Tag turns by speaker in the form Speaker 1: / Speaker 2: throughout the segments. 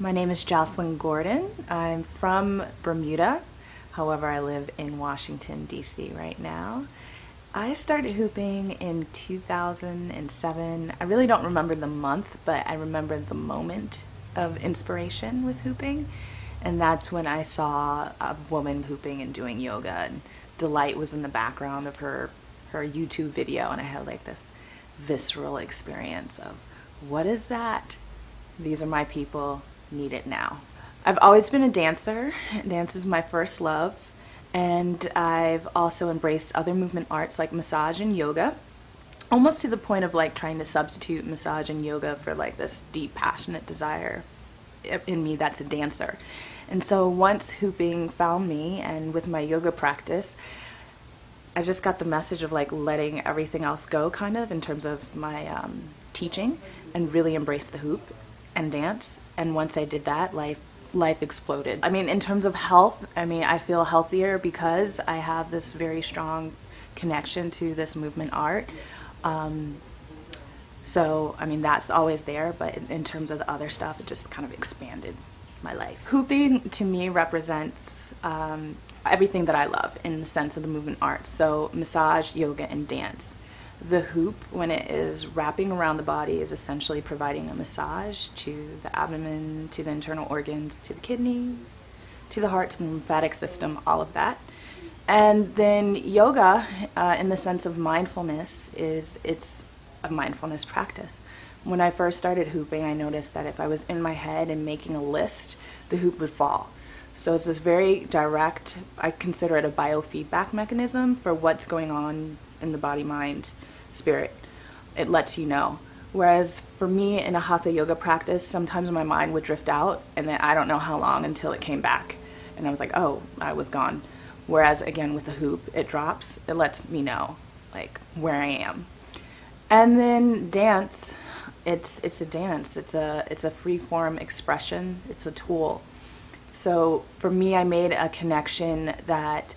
Speaker 1: My name is Jocelyn Gordon. I'm from Bermuda. However, I live in Washington, D.C. right now. I started hooping in 2007. I really don't remember the month, but I remember the moment of inspiration with hooping. And that's when I saw a woman hooping and doing yoga, and Delight was in the background of her YouTube video, and I had like this visceral experience of, what is that? These are my people, need it now. I've always been a dancer. Dance is my first love, and I've also embraced other movement arts like massage and yoga, almost to the point of like trying to substitute massage and yoga for like this deep, passionate desire in me that's a dancer. And so once hooping found me, and with my yoga practice, I just got the message of like letting everything else go, kind of, in terms of my teaching, and really embrace the hoop and dance. And once I did that, life exploded. I mean, in terms of health, I feel healthier because I have this very strong connection to this movement art. So that's always there, but in terms of the other stuff, it just kind of expanded my life. Hooping to me represents everything that I love in the sense of the movement arts. So massage, yoga, and dance. The hoop, when it is wrapping around the body, is essentially providing a massage to the abdomen, to the internal organs, to the kidneys, to the heart, to the lymphatic system, all of that. And then yoga, in the sense of mindfulness, it's a mindfulness practice. When I first started hooping, I noticed that if I was in my head and making a list, the hoop would fall. So it's this very direct, I consider it a biofeedback mechanism for what's going on in the body, mind, spirit. It lets you know. Whereas for me in a hatha yoga practice, sometimes my mind would drift out, and then I don't know how long until it came back. And I was like, oh, I was gone. Whereas again with the hoop, it drops, it lets me know like where I am. And then dance, it's a dance, it's a free form expression, it's a tool. So for me, I made a connection that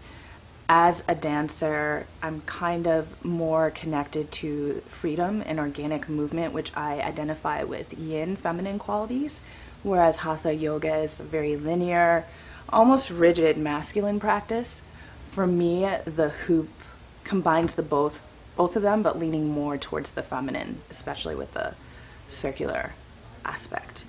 Speaker 1: as a dancer, I'm kind of more connected to freedom and organic movement, which I identify with yin, feminine qualities, whereas hatha yoga is a very linear, almost rigid masculine practice. For me, the hoop combines both of them, but leaning more towards the feminine, especially with the circular aspect.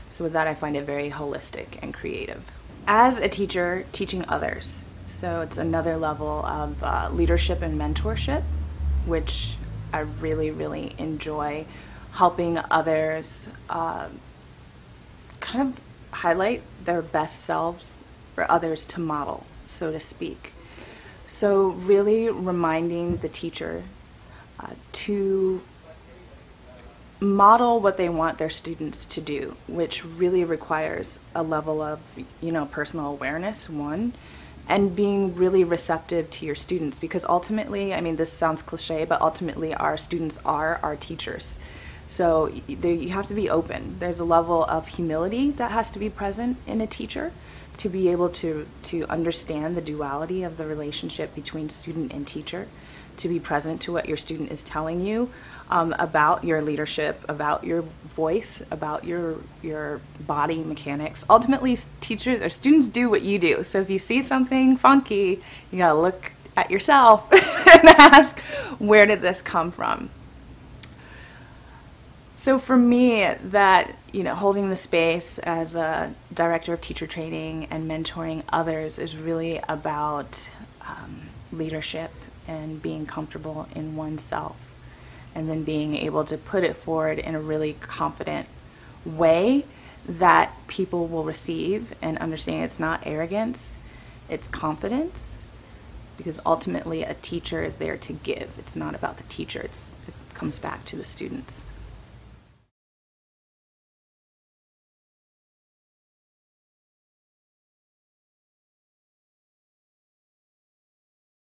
Speaker 1: So with that, I find it very holistic and creative. As a teacher, teaching others. So it's another level of leadership and mentorship, which I really, really enjoy, helping others kind of highlight their best selves for others to model, so to speak. So really reminding the teacher to model what they want their students to do, which really requires a level of, personal awareness, one, and being really receptive to your students, because ultimately, this sounds cliche, but ultimately our students are our teachers. So you have to be open. There's a level of humility that has to be present in a teacher to be able to understand the duality of the relationship between student and teacher, to be present to what your student is telling you about your leadership, about your voice, about your body mechanics. Ultimately, teachers or students do what you do. So if you see something funky, you gotta look at yourself and ask, where did this come from? So for me, that, holding the space as a director of teacher training and mentoring others is really about leadership and being comfortable in oneself, and then being able to put it forward in a really confident way that people will receive and understand. It's not arrogance, it's confidence, because ultimately a teacher is there to give. It's not about the teacher, it comes back to the students.